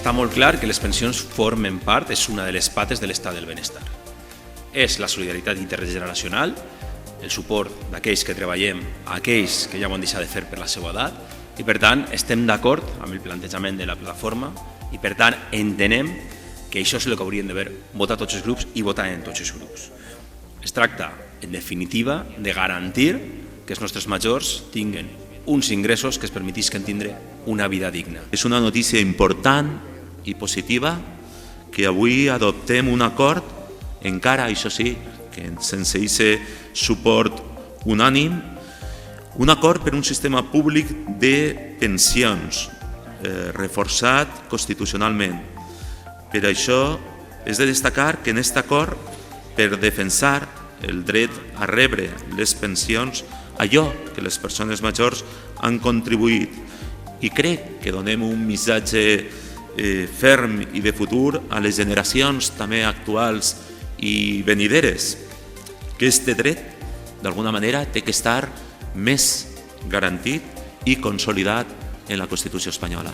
està molt clar que les pensions formen part, és una de les pates de l'estat del benestar. És la solidaritat intergeneracional, el suport d'aquells que treballem a aquells que ja ho han deixat de fer per la seva edat, i per tant estem d'acord amb el plantejament de la plataforma i per tant entenem que això és el que haurien d'haver votat tots els grups i votar en tots els grups. Es tracta, en definitiva, de garantir que els nostres majors tinguen uns ingressos que es permetisquen tindre una vida digna. És una notícia important i positiva que avui adoptem un acord, encara, això sí, que sense aquest suport unànim, un acord per un sistema públic de pensions reforçat constitucionalment. Per això és de destacar que en aquest acord, per defensar el dret a rebre les pensions, allò que les persones majors han contribuït, i crec que donem un missatge ferm i de futur a les generacions també actuals i venideres, que aquest dret d'alguna manera té que estar més garantit i consolidat en la Constitució espanyola.